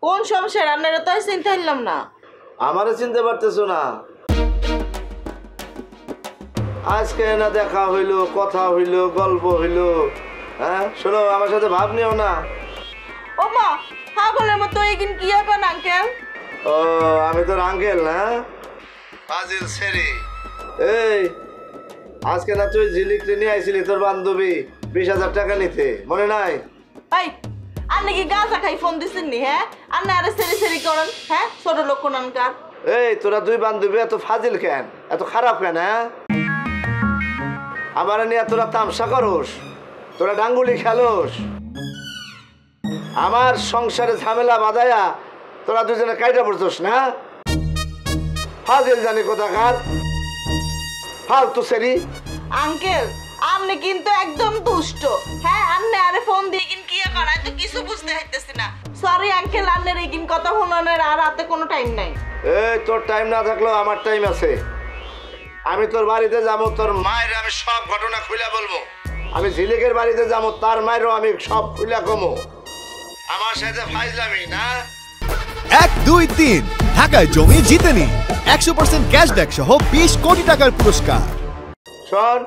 কোন সমস্যা রান্নার তো চিন্তা হইলাম না। আমারে চিনতে পারতেছো না? আজকে না দেখা হইলো, কথা হইলো, গল্প হইলো। হ্যাঁ শোনো, আমার সাথে ভাব নিও না। ও মা, পাগলের মতো এগিন কি করেন আঙ্কেল? ও আমি তোর আঙ্কেল না, ফাজিল ছেড়ে। এই আজকে না তুই ঝিলিকরে নিয়ে আইছিলি তোর বান্ধবী 20,000 টাকা নিতে, মনে নাই? এই আপনি কি গাঁজা খাই ফোন দিছেন নি? হ্যাঁ আপনি আরে সেরি সেরি করেন। হ্যাঁ ছোট লোক কোনকার। এই তোরা দুই বান্ধবী এত ফাজিল কেন, এত খারাপ কেন? হ্যাঁ আমার নিয়ে তোরা তামসা করস, তোরা ডাঙ্গুলি খেলোস, আমার সংসারে ঝামেলা বাঁধাইয়া তোরা দুজনে কাইটা পড়ছস না? ফাজিল জানি কোথাকার, ফালতু সেরি। আঙ্কেল আপনি কিন্তু একদম দুষ্ট। হ্যাঁ আপনি আরে ফোন দিয়ে কিন কি করায় তো কিছু বুঝতে পারতেছি না। সরি আঙ্কেল, আপনার এগিন কথা শোনানোর আর হাতে কোনো টাইম নাই। এই তোর টাইম না থাকলেও আমার টাইম আছে। আমি তোর বাড়িতে যাবো, তোর মায়ের আমি সব ঘটনা খুলে বলবো। আমি ঝিলিকের বাড়িতে যাবো, তার মায়েরও আমি সব খুলে কমো। আমার সাথে ফাইজলামি না। 1, 2, 3 ঢাকায় জমি জিতে নি 100% ক্যাশব্যাক সহ 20 কোটি টাকার পুরস্কার। শোন,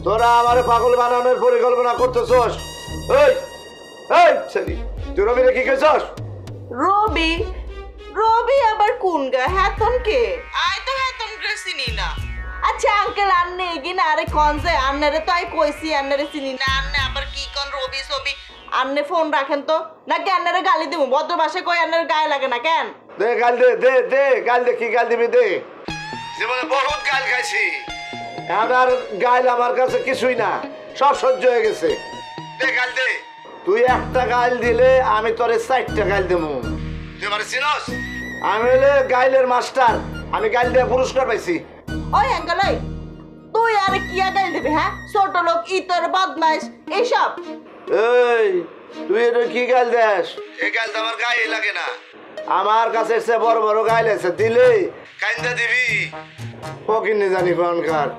তোরা আমারে পাগল বানানোর পরিকল্পনা করতেছস। এই এই ছেলে, তুই রবিরে কি কইছস? রবি? রবি আবার কোন গা? হ্যাতন কে? আই তো হ্যাতন কে চিনি না। আচ্ছা আঙ্কেল আন্নে এগিন আরে কোন যে আন্নারে তো আই কইছি আন্নারে চিনি না। আন্নে আবার কি কোন রবি ছবি? আন্নে ফোন রাখেন তো, নাকি আন্নারে গালি দিব? ভদ্র ভাষায় কই আন্নারে গায়ে লাগে না কেন? দে গাল দে, দে দে গাল দে। কি গাল দিবি দে? জীবনে বহুত গাল খাইছি, আর গাল আমার কাছে কিছুই না, সব সহ্য হয়ে গেছে। দে গাল দে। তুই একটা গাল দিলে আমি তোরে 4টা গাল দেবো। তুই আমারে চিনস? আমি হলে গাইলের মাস্টার, আমি গাল দিয়ে পুরস্কার পাইছি। ওই আঙ্কেল ওই, তুই আরে কি গাল দিবি? হ্যাঁ ছোট লোক, ইতর বদমাইশ এইসব। এই তুই এটা কি গাল দেস? এই গাল তো আমার গায়ে লাগে না। আমার কাছে এসে বড় বড় গাইল আছে, দিলে কাইন্দা দিবি। ফকিন্নি জানি কোনকার।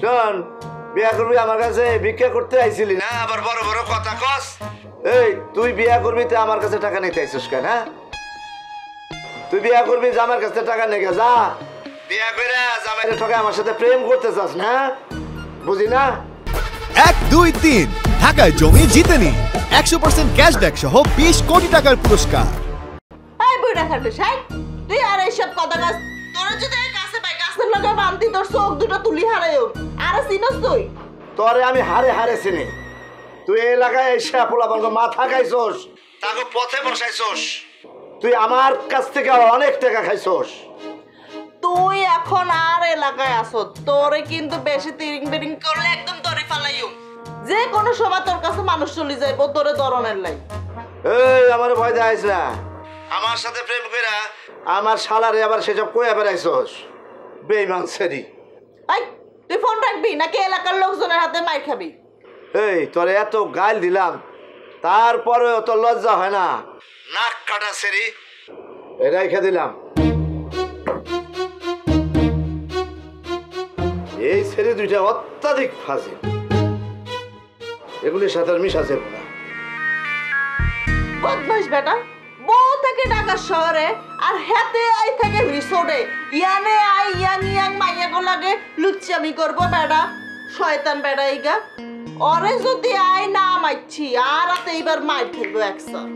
শোন, বিয়া করবি আমার কাছে ভিক্ষা করতে আইছিলি না, আবার বড় বড় কথা কস। এই তুই বিয়া করবি তো আমার কাছে টাকা নিতে আইছিস কেন? হ্যাঁ তুই বিয়া করবি, জামার কাছে টাকা নিয়ে যা। বিয়া করে জামাইরে ঠকে আমার সাথে প্রেম করতে চাস না? বুঝি না। 1, 2, 3 ঢাকায় জমি জিতে নি 100% ক্যাশব্যাক সহ 20 কোটি টাকার পুরস্কার। এই বুড়া খাটে সাই, তুই আর এইসব কথা কাজ তোর যদি এই কাছে পাই গাছের লগে বানতি তোর চোখ দুটো তুলি হারাইও। আর চিনস তুই? তোরে আমি হারে হারে চিনি। তুই এই এলাকায় এসে পোলাপানকে মাথা খাইছস, তাকে পথে বসাইছস। তুই আমার কাছ থেকে অনেক টাকা খাইছস। তুই এখন আর এলাকায় আসো, তোরে কিন্তু বেশি তিরিং বিরিং করলে একদম দড়ি ফালাইও। যে কোনো সময় তোর কাছে মানুষ চলে যাইবো তোরে ধরনের লাই। এই আমার ভয় দেখাইস না। আমার সাথে প্রেম কইরা আমার শালারে আবার সেসব কইয়া বেড়াইছস, বেঈমান ছেড়ি। এই তুই ফোন রাখবি নাকি এলাকার লোকজনের হাতে মার খাবি? এই তোরে এত গাল দিলাম, তারপরেও তো লজ্জা হয় না? নাক কাটা ছেড়ি, এটাই খেয়ে দিলাম। এই ছেড়ে দুইটা অত্যাধিক ফাজিল, এগুলির সাথে মিশা যাবে না। বদমাস বেটা, বউ থেকে ঢাকা শহরে আর হাতে আই থেকে রিসোর্টে ইয়ানে আই ইয়াং ইয়াং মাইয়াগো লাগে লুচ্চামি করবো বেটা। শয়তান বেটা ইগা। ওরে যদি আই না মাইছি আর রাতে এইবার মার খেলবো একসাথে।